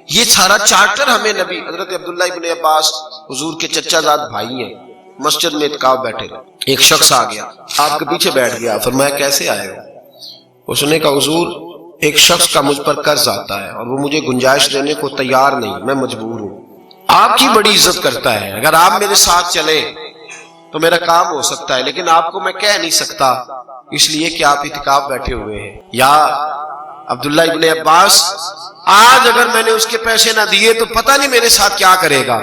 یہ سارا چارٹر ہمیں نبی حضرت عبداللہ ابن عباس حضور کے چچا زاد بھائی ہیں، مسجد میں اعتکاف بیٹھے رہے. ایک شخص آ گیا آپ کے پیچھے بیٹھ گیا. فرمایا کیسے آئے گا؟ اس نے کہا حضور ایک شخص کا مجھ پر قرض آتا ہے اور وہ مجھے گنجائش دینے کو تیار نہیں، میں مجبور ہوں. آپ کی بڑی عزت کرتا ہے، اگر آپ میرے ساتھ چلے تو میرا کام ہو سکتا ہے، لیکن آپ کو میں کہہ نہیں سکتا اس لیے کہ آپ اعتکاف بیٹھے ہوئے ہیں. یا عبداللہ ابن عباس آج اگر میں نے اس کے پیسے نہ دیے تو پتہ نہیں میرے ساتھ کیا کرے گا.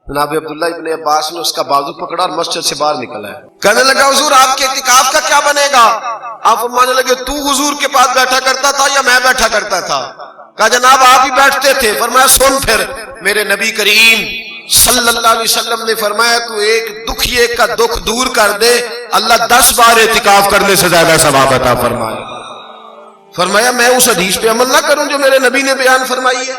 جناب عبداللہ ابن عباس نے اس کا بازو پکڑا اور مسجد سے باہر نکلا ہے. کہنے لگا حضور آپ کے اعتکاف کا کیا بنے گا؟ آپ فرمانے لگے تو حضور کے پاس بیٹھا کرتا تھا یا میں بیٹھا کرتا تھا؟ کہا جناب آپ ہی بیٹھتے تھے. فرمایا سن پھر میرے نبی کریم صلی اللہ علیہ وسلم نے فرمایا تو ایک دکھیے کا دکھ دور کر دے اللہ 10 بار اعتکاف کرنے سے زیادہ ثواب عطا فرمائے. فرمایا میں اس حدیث پہ عمل نہ کروں جو میرے نبی نے بیان فرمائی ہے؟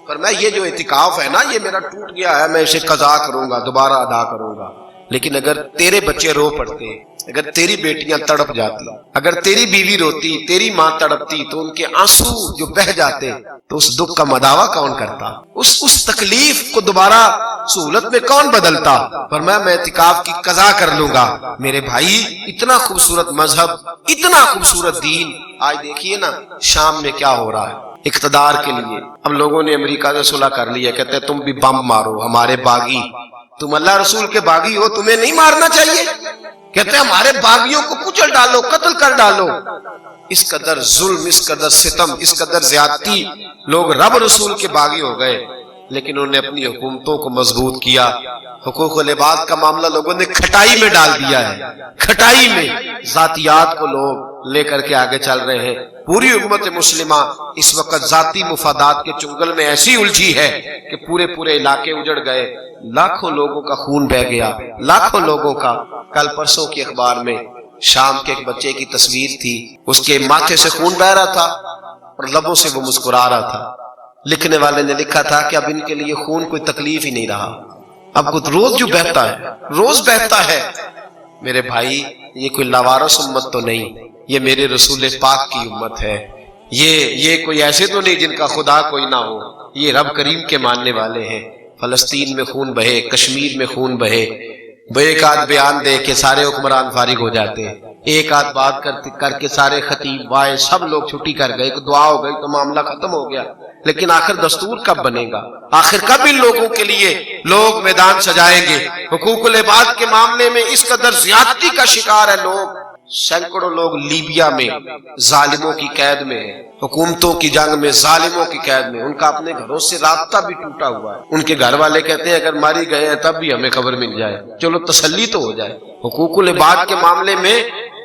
فرمایا یہ جو اعتکاف ہے نا یہ میرا ٹوٹ گیا ہے، میں اسے قضا کروں گا، دوبارہ ادا کروں گا. لیکن اگر تیرے بچے رو پڑتے، اگر تیری بیٹیاں تڑپ جاتی، اگر تیری بیوی روتی، تیری ماں تڑپتی، تو ان کے آنسو جو بہہ جاتے تو اس دکھ کا مداوا کون کرتا؟ اس تکلیف کو دوبارہ سہولت میں کون بدلتا؟ فرمایا میں اعتکاف کی قضا کر لوں گا۔ میرے بھائی، اتنا خوبصورت مذہب، اتنا خوبصورت دین، آج دیکھیے نا شام میں کیا ہو رہا ہے۔ اقتدار کے لیے اب لوگوں نے امریکہ سے صلح کر لیا، کہتے ہیں تم بھی بم مارو، ہمارے باغی، تم اللہ رسول کے باغی ہو، تمہیں نہیں مارنا چاہیے؟ کہتے ہیں ہمارے باغیوں کو کچل ڈالو، قتل کر ڈالو۔ اس قدر ظلم، اس قدر ستم، اس قدر زیادتی، لوگ رب رسول کے باغی ہو گئے، لیکن انہوں نے اپنی حکومتوں کو مضبوط کیا۔ حقوق العباد کا معاملہ لوگوں نے کھٹائی میں ڈال دیا ہے، کھٹائی میں ذاتیات کو لوگ لے کر کے آگے چل رہے ہیں۔ پوری امت مسلمہ اس وقت ذاتی مفادات کے چنگل میں ایسی الجھی ہے کہ پورے علاقے اجڑ گئے، لاکھوں لوگوں کا خون بہہ گیا، لاکھوں لوگوں کا۔ کل پرسوں کی اخبار میں شام کے ایک بچے کی تصویر تھی، اس کے ماتھے سے خون بہہ رہا تھا اور لبوں سے وہ مسکرا رہا تھا۔ لکھنے والے نے لکھا تھا کہ اب ان کے لیے خون کوئی تکلیف ہی نہیں رہا، اب کچھ روز جو بہتا ہے، روز بہتا ہے۔ میرے بھائی، یہ کوئی لاوارث امت تو نہیں، یہ میرے رسول پاک کی امت ہے۔ یہ کوئی ایسے تو نہیں جن کا خدا کوئی نہ ہو، یہ رب کریم کے ماننے والے ہیں۔ فلسطین میں خون بہے، کشمیر میں خون بہے، ایک آدھ بیان دے کے سارے حکمران فارغ ہو جاتے ہیں، ایک آدھ بات کر کے سارے خطیب وائے سب لوگ چھٹی کر گئے، ایک دعا ہو گئی تو معاملہ ختم ہو گیا۔ لیکن آخر دستور کب بنے گا؟ آخر کب ان لوگوں کے لیے لوگ میدان سجائیں گے؟ حقوق العباد کے معاملے میں اس قدر زیادتی کا شکار ہے لوگ۔ سینکڑوں لوگ لیبیا میں ظالموں کی قید میں ہیں، حکومتوں کی جنگ میں ظالموں کی قید میں، ان کا اپنے گھروں سے رابطہ بھی ٹوٹا ہوا ہے۔ ان کے گھر والے کہتے ہیں اگر ماری گئے ہیں تب بھی ہمیں خبر مل جائے، چلو تسلی تو ہو جائے۔ حقوق العباد کے معاملے میں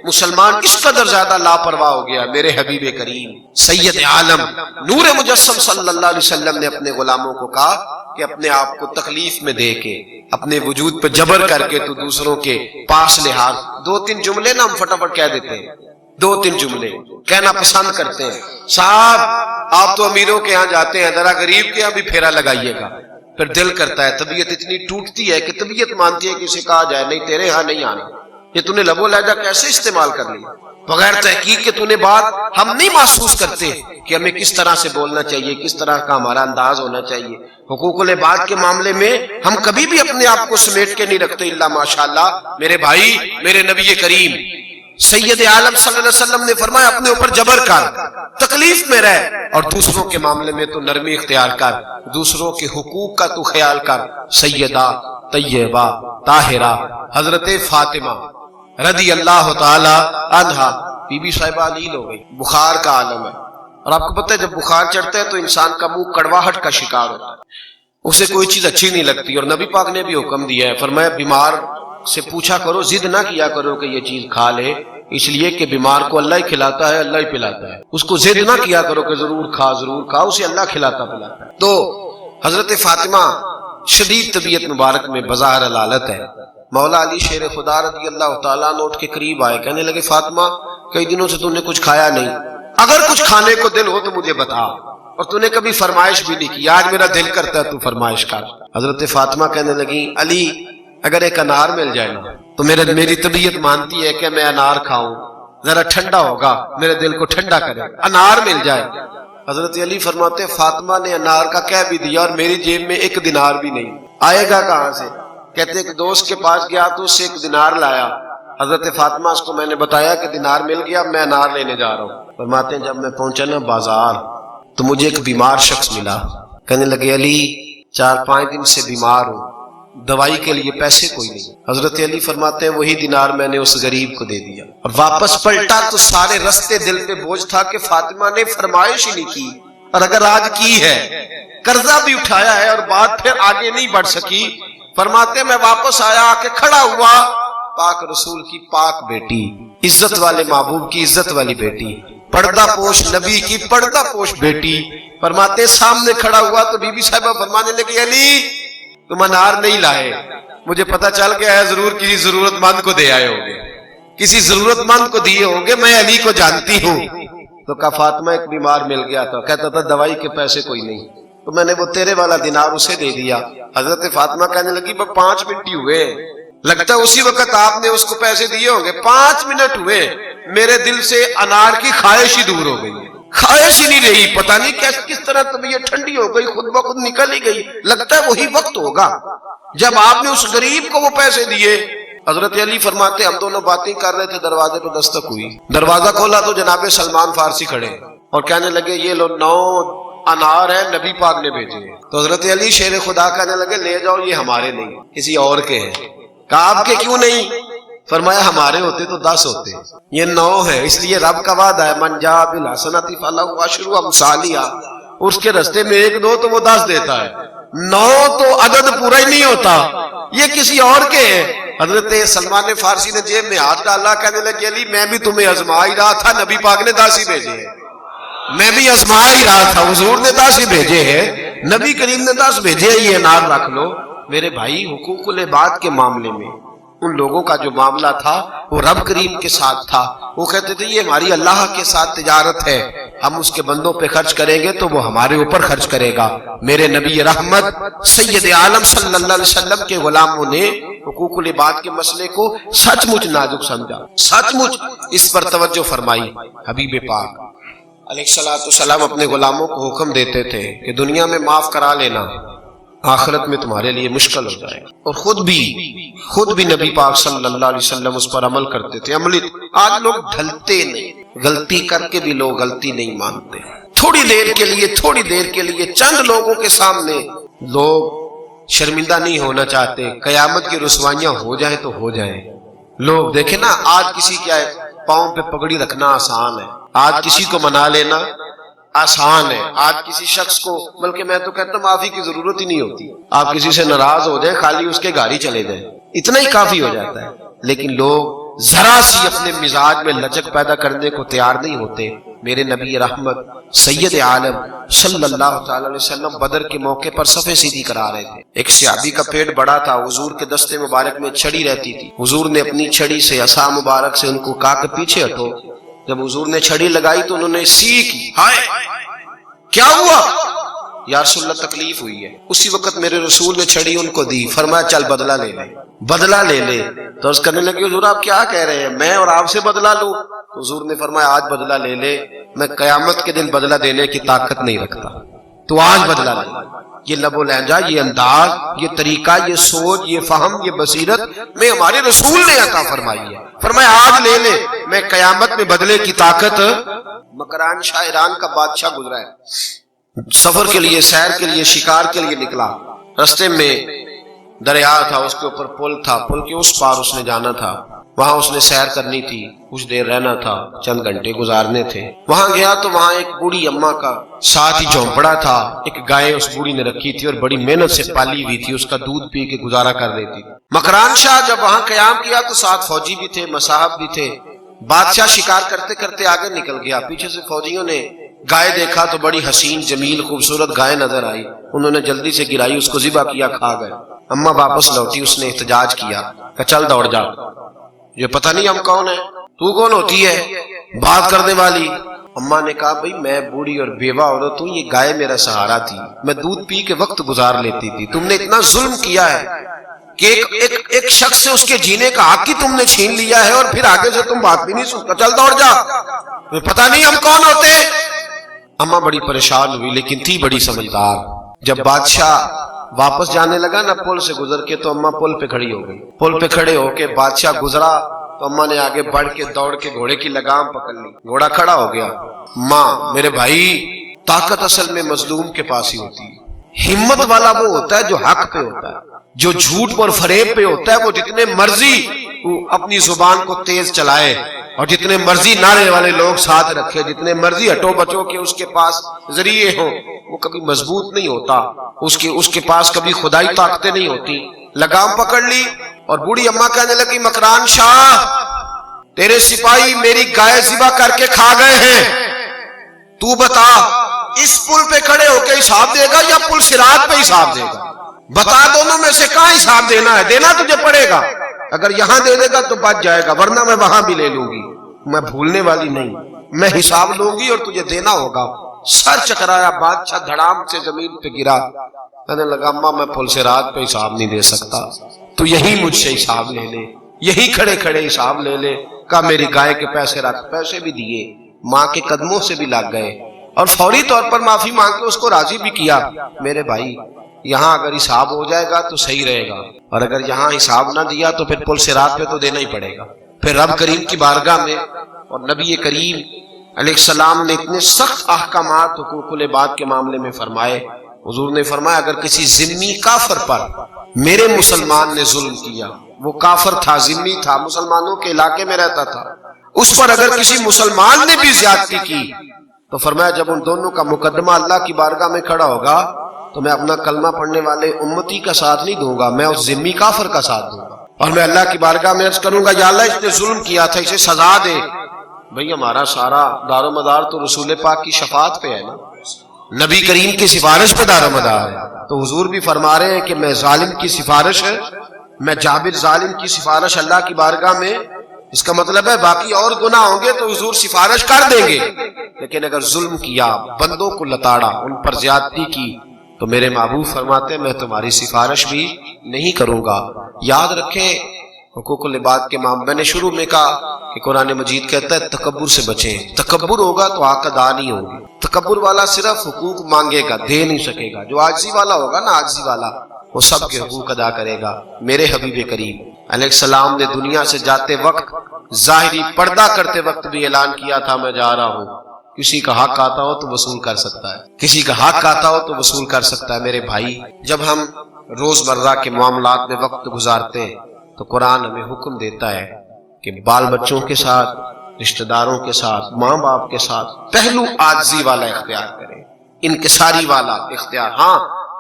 مسلمان اس قدر زیادہ لاپرواہ ہو گیا۔ میرے حبیب کریم سید عالم نور مجسم صلی اللہ علیہ وسلم نے اپنے غلاموں کو کہا کہ اپنے آپ کو تکلیف میں دے کے، اپنے وجود پہ جبر کر کے تو دوسروں کے پاس لحاظ، دو تین جملے نا ہم فٹافٹ کہہ دیتے ہیں، دو تین جملے کہنا پسند کرتے ہیں۔ صاحب آپ تو امیروں کے ہاں جاتے ہیں، ذرا غریب کے ہاں بھی پھیرا لگائیے گا۔ پھر دل کرتا ہے، طبیعت اتنی ٹوٹتی ہے کہ طبیعت مانتی ہے کہ اسے کہا جائے نہیں تیرے ہاں نہیں آنا۔ یہ تو نے لب و لہجہ کیسے استعمال کر لیا بغیر تحقیق کے؟ تو نے بات ہم نہیں محسوس کرتے کہ ہمیں کس طرح سے بولنا چاہیے، کس طرح کا ہمارا انداز ہونا چاہیے۔ حقوق العباد کے معاملے میں ہم کبھی بھی اپنے آپ کو سمیٹ کے نہیں رکھتے الا ماشاءاللہ۔ میرے بھائی، میرے نبی کریم سید عالم صلی اللہ علیہ وسلم نے فرمایا اپنے اوپر جبر کر، تکلیف میں رہ، اور دوسروں کے معاملے میں تو نرمی اختیار کر، دوسروں کے حقوق کا تو خیال کر۔ سیدہ طیبہ طاہرہ حضرت فاطمہ رضی اللہ تعالی عنہا بی بی صاحبہ علیل ہو گئی، بخار کا عالم ہے، اور آپ کو پتہ ہے جب بخار چڑھتا ہے تو انسان کا منہ کڑواہٹ کا شکار ہوتا ہے، اسے کوئی چیز اچھی نہیں لگتی۔ اور نبی پاک نے بھی حکم دیا ہے، فرمایا بیمار سے پوچھا کرو، ضد نہ کیا کرو کہ یہ چیز کھا لے، اس لیے کہ بیمار کو اللہ ہی کھلاتا ہے، اللہ ہی پلاتا ہے۔ اس کو ضد نہ کیا کرو کہ ضرور کھا ضرور کھا، اسے اللہ کھلاتا پلاتا ہے۔ تو حضرت فاطمہ شدید طبیعت مبارک میں بظاہر الحالت ہے۔ مولا علی شیر خدا رضی اللہ تعالیٰ عنہ اٹھ کے قریب آئے، کہنے لگے فاطمہ کئی دنوں سے تم نے کچھ کھایا نہیں، اگر کچھ کھانے کو دل ہو تو مجھے بتا، اور تو نے کبھی فرمائش بھی نہیں کی، آج میرا دل کرتا ہے تو فرمائش کر۔ حضرت فاطمہ کہنے لگی علی اگر ایک انار مل جائے نا تو میری طبیعت مانتی ہے کہ میں انار کھاؤں، ذرا ٹھنڈا ہوگا، میرے دل کو ٹھنڈا کرے، انار مل جائے۔ حضرت علی فرماتے فاطمہ نے انار کا کہہ بھی دیا اور میری جیب میں ایک دینار بھی نہیں، آئے گا کہاں سے؟ کہتے ایک دوست کے پاس گیا تو اس سے ایک دینار لایا، حضرت فاطمہ اس کو میں نے بتایا کہ دینار مل گیا، میں انار لینے جا رہا ہوں۔ فرماتے ہیں جب میں پہنچا نا بازار تو مجھے ایک بیمار شخص ملا، کہنے لگے علی 4-5 دن سے بیمار ہوں، دوائی کے لیے پیسے کوئی نہیں۔ حضرت علی فرماتے ہیں وہی دینار میں نے اس غریب کو دے دیا، اور واپس پلٹا تو سارے رستے دل پہ بوجھ تھا کہ فاطمہ نے فرمائش ہی نہیں کی، اور اگر آج کی ہے، قرضہ بھی اٹھایا ہے اور بات پھر آگے نہیں بڑھ سکی۔ فرماتے میں واپس آیا، آ کے کھڑا ہوا، پاک رسول کی پاک بیٹی، عزت والے محبوب کی عزت والی بیٹی، پردہ پوش نبی کی پردہ پوش بیٹی، فرماتے سامنے کھڑا ہوا تو بی بی صاحبہ فرمانے لگی علی تم انار نہیں لائے، مجھے پتا چل گیا ہے ضرور کسی ضرورت مند کو دے آئے ہوگے، کسی ضرورت مند کو دیے ہوگے، میں علی کو جانتی ہوں۔ تو کہا فاطمہ ایک بیمار مل گیا تھا، کہتا تھا دوائی کے پیسے کوئی نہیں، تو میں نے وہ تیرے والا دینار اسے دے دیا۔ حضرت فاطمہ کہنے لگی 5 منٹ ہی ہوئے، لگتا ہے اسی وقت آپ نے اس کو پیسے دیے ہوں گے. 5 منٹ ہوئے میرے دل سے انار کی خواہش ہی دور ہو گئی, خواہش ہی نہیں رہی. پتہ نہیں کس طرح طبیعت ٹھنڈی ہو گئی, خود بخود نکل ہی گئی. لگتا ہے وہی وقت ہوگا جب آپ نے اس غریب کو وہ پیسے دیے. حضرت علی فرماتے ہم دونوں باتیں کر رہے تھے, دروازے پہ دستک ہوئی, دروازہ کھولا تو جناب سلمان فارسی کھڑے اور کہنے لگے یہ لو 9 انار ہے, نبی پاک نے بھیجے ہیں. تو حضرت علی شیر خدا کہنے لگے لے جاؤ, یہ ہمارے نہیں کسی اور کے ہیں. کہا آپ کے کیوں نہیں؟ فرمایا ہمارے ہوتے تو 10 ہوتے, یہ 9 ہے. اس لیے رب کا وعدہ ہے من جاء بالحسنۃ فلہ عشر امثالھا, اس کے رستے میں 1 2 تو وہ 10 دیتا ہے, 9 تو عدد پورا ہی نہیں ہوتا, یہ کسی اور کے ہیں. حضرت سلمان فارسی نے جیب میں ہاتھ ڈالا, کہنے لگے علی میں بھی تمہیں آزما ہی رہا تھا, نبی پاک نے 10 ہی بھیجے ہیں. میں بھی آزما ہی رہا تھا, حضور نے 10 ہی بھیجے ہیں, نبی کریم نے 10 بھیجے ہیں, یہ انار رکھ لو. میرے بھائی حقوق العباد کے معاملے میں ان لوگوں کا جو معاملہ تھا وہ رب کریم کے ساتھ تھا. وہ کہتے تھے یہ ہماری اللہ کے ساتھ تجارت ہے, ہم اس کے بندوں پہ خرچ کریں گے تو وہ ہمارے اوپر خرچ کرے گا. میرے نبی رحمت سید عالم صلی اللہ علیہ وسلم کے غلاموں نے حقوق العباد کے مسئلے کو سچ مچ نازک سمجھا, سچ مچ اس پر توجہ فرمائی. حبیب پاک علیہ الصلوۃ والسلام اپنے غلاموں کو حکم دیتے تھے کہ دنیا میں معاف کرا لینا, آخرت میں تمہارے لیے مشکل ہو جائے. اور خود بھی نبی پاک صلی اللہ علیہ وسلم اس پر عمل کرتے تھے. آج لوگ ڈھلتے نہیں, غلطی کر کے بھی لوگ غلطی نہیں مانتے. تھوڑی دیر کے لیے چند لوگوں کے سامنے لوگ شرمندہ نہیں ہونا چاہتے. قیامت کی رسوائیاں ہو جائیں تو ہو جائیں. لوگ دیکھیں نا, آج کسی کے پاؤں پہ پگڑی رکھنا آسان ہے, آج کسی کو منا لینا آسان ہے, آج کسی شخص کو, بلکہ میں تو کہتا ہوں معافی کی ضرورت ہی نہیں ہوتی. آپ کسی سے ناراض ہو جائیں, خالی اس کے گھر ہی چلے جائیں, اتنا ہی کافی ہو جاتا ہے. لیکن لوگ ذرا سی اپنے مزاج میں لچک پیدا کرنے کو تیار نہیں ہوتے. میرے نبی رحمت سید عالم صلی اللہ تعالی علیہ وسلم بدر کے موقع پر صفیں سیدھی کرا رہے تھے. ایک صحابی کا پیٹ بڑا تھا, حضور کے دستے مبارک میں چھڑی رہتی تھی. حضور نے اپنی چھڑی سے عصا مبارک سے ان کو کہا کہ پیچھے ہٹو. جب حضور نے چھڑی لگائی تو انہوں نے سی کی, ہائے کیا ہوا؟ یا رسول اللہ تکلیف ہوئی ہے. اسی وقت میرے رسول نے چھڑی ان کو دی, فرمایا چل بدلہ لے لے, بدلہ لے لے. تو اس کرنے لگے حضور آپ کیا کہہ رہے ہیں, میں اور آپ سے بدلہ لوں؟ حضور نے فرمایا آج بدلہ لے لے, میں قیامت کے دن بدلہ دینے کی طاقت نہیں رکھتا, تو آج بدلہ لے. یہ لب و لہجہ, یہ انداز, یہ طریقہ, یہ سوچ, یہ فہم, یہ بصیرت میں ہمارے رسول نے عطا فرمائی ہے. فرمایا آج لے لے, میں قیامت میں بدلے کی طاقت. مکران شاہ ایران کا بادشاہ گزرا ہے, سفر کے لیے, سیر کے لیے, شکار کے لیے نکلا. رستے میں دریا تھا, اس کے اوپر پل تھا, پل کے اس پار اس نے جانا تھا. وہاں اس نے سیر کرنی تھی, کچھ دیر رہنا تھا, چند گھنٹے گزارنے تھے. وہاں گیا تو وہاں ایک بوڑھی اماں کا ساتھ ہی جھونپڑا تھا. ایک گائے اس بوڑھی نے رکھی تھی اور بڑی محنت سے پالی ہوئی تھی, اس کا دودھ پی کے گزارا کر دیتی. مکران شاہ جب وہاں قیام کیا تو ساتھ فوجی بھی تھے, مصاحب بھی تھے. بادشاہ شکار کرتے کرتے آگے نکل گیا, پیچھے سے فوجیوں نے گائے دیکھا تو بڑی حسین جمیل خوبصورت گائے نظر آئی. انہوں نے جلدی سے گرائی, اس کو ذبح کیا, کھا گئے. اماں واپس لوٹی, اس نے احتجاج کیا کہ چل دوڑ جا, یہ پتہ نہیں ہم کون ہیں, تو کون ہوتی ہے بات کرنے والی؟ اماں نے کہا بھئی میں بوڑھی اور بیوہ عورت ہوں, یہ گائے میرا سہارا تھی, میں دودھ پی کے وقت گزار لیتی تھی. تم نے اتنا ظلم کیا ہے کہ ایک شخص سے اس کے جینے کا حق ہی تم نے چھین لیا ہے, اور پھر آگے سے تم بات بھی نہیں سنتا, چل دوڑ جا, پتہ نہیں ہم کون ہوتے. اماں بڑی پریشان ہوئی لیکن تھی بڑی سمجھدار. جب بادشاہ واپس جانے لگا نا پل سے گزر کے, تو اماں پل پہ کھڑی ہو گئی. پل پہ کھڑے ہو کے بادشاہ گزرا تو اماں نے آگے بڑھ کے دوڑ کے گھوڑے کی لگام پکڑ لی, گھوڑا کھڑا ہو گیا. ماں میرے بھائی, طاقت اصل میں مظلوم کے پاس ہی ہوتی ہے. ہمت والا وہ ہوتا ہے جو حق پہ ہوتا ہے, جو جھوٹ پر فریب پہ ہوتا ہے. وہ جتنے مرضی اپنی زبان کو تیز چلائے اور جتنے مرضی نعرے والے لوگ ساتھ رکھے, جتنے مرضی ہٹو بچو کے اس کے پاس ذریعے ہوں, وہ کبھی مضبوط نہیں ہوتا. اس کے پاس کبھی خدائی طاقتیں نہیں ہوتی. لگام پکڑ لی اور بوڑھی اماں کہنے لگی مکران شاہ, تیرے سپاہی میری گائے ذبح کر کے کھا گئے ہیں, تو بتا اس پل پہ کھڑے ہو کے حساب دے گا یا پل صراط پہ حساب دے گا؟ بتا دونوں میں سے کہاں حساب دینا ہے. دینا تجھے پڑے گا, اگر یہاں دے دے گا تو بچ جائے گا, ورنہ میں وہاں بھی لے لوں گی. میں بھولنے والی نہیں, میں حساب لوں گی اور تجھے دینا ہوگا. سر چکرایا, بادشاہ دھڑام سے زمین پہ گرا, کہنے لگا اماں میں پل صراط پہ حساب نہیں دے سکتا, تو یہی مجھ سے حساب لے لے، یہی کھڑے کھڑے حساب لے لے۔ کہا میری گائے کے پیسے رکھ، پیسے بھی دیے، ماں کے قدموں سے بھی لگ گئے اور فوری طور پر معافی مانگ کے اس کو راضی بھی کیا۔ میرے بھائی یہاں اگر حساب ہو جائے گا تو صحیح رہے گا، اور اگر یہاں حساب نہ دیا تو پھر پل صراط پہ تو دینا ہی پڑے گا۔ پھر رب کریم کی بارگاہ میں اور نبی کریم علیہ السلام نے اتنے سخت احکامات حقوق العباد کے معاملے میں فرمائے۔ حضور نے فرمایا اگر کسی ذمی کافر پر میرے مسلمان نے ظلم کیا، وہ کافر تھا، ذمی تھا، مسلمانوں کے علاقے میں رہتا تھا، اس پر اگر کسی مسلمان نے بھی زیادتی کی تو فرمایا جب ان دونوں کا مقدمہ اللہ کی بارگاہ میں کھڑا ہوگا تو میں اپنا کلمہ پڑھنے والے امتی کا ساتھ نہیں دوں گا، میں اس ذمی کافر کا ساتھ دوں گا، اور میں اللہ کی بارگاہ میں عرض کروں گا یا اللہ اس نے ظلم کیا تھا، اسے سزا دے۔ بھئی ہمارا سارا دار و مدار تو رسول پاک کی شفاعت پہ ہے نا، نبی کریم کی سفارش پہ دار و مدار ہے۔ تو حضور بھی فرما رہے ہیں کہ میں ظالم کی سفارش ہے، میں جابر ظالم کی سفارش اللہ کی بارگاہ میں، اس کا مطلب ہے باقی اور گناہ ہوں گے تو حضور سفارش کر دیں گے، لیکن اگر ظلم کیا، بندوں کو لتاڑا، ان پر زیادتی کی، تو میرے محبوب فرماتے ہیں میں تمہاری سفارش بھی نہیں کروں گا۔ یاد رکھیں حقوق العباد کے معاملے میں نے شروع میں کہا کہ قرآن مجید کہتا ہے تکبر سے بچیں، تکبر ہوگا تو حق ادا نہیں ہوگی۔ تکبر والا صرف حقوق مانگے گا، دے نہیں سکے گا۔ جو عاجزی والا ہوگا نا، عاجزی والا، وہ سب کے حقوق ادا کرے گا۔ میرے حبیب کریم علیہ السلام نے دنیا سے جاتے وقت ظاہری پردہ کرتے وقت بھی اعلان کیا تھا میں جا رہا ہوں، کسی کا حق آتا ہو تو وصول کر سکتا ہے، کسی کا حق آتا ہو تو وصول کر سکتا ہے۔ میرے بھائی جب ہم روزمرہ کے معاملات میں وقت گزارتے ہیں تو قرآن ہمیں حکم دیتا ہے کہ بال بچوں کے ساتھ، رشتہ داروں کے ساتھ، ماں باپ کے ساتھ پہلو عاجزی والا اختیار کریں، انکساری والا اختیار۔ ہاں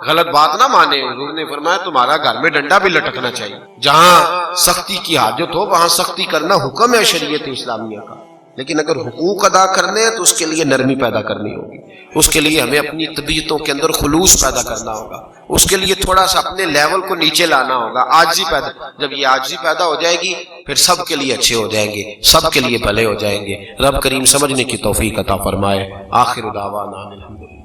غلط بات نہ مانے، حضور نے فرمایا تمہارا گھر میں ڈنڈا بھی لٹکنا چاہیے، جہاں سختی کی حاجت ہو وہاں سختی کرنا حکم ہے شریعت اسلامیہ کا، لیکن اگر حقوق ادا کرنے ہیں تو اس کے لیے نرمی پیدا کرنی ہوگی، اس کے لیے ہمیں اپنی طبیعتوں کے اندر خلوص پیدا کرنا ہوگا، اس کے لیے تھوڑا سا اپنے لیول کو نیچے لانا ہوگا، عاجزی پیدا۔ جب یہ عاجزی پیدا ہو جائے گی پھر سب کے لیے اچھے ہو جائیں گے، سب کے لیے بھلے ہو جائیں گے۔ رب کریم سمجھنے کی توفیق عطا فرمائے۔ آخر دعوانا الحمدللہ۔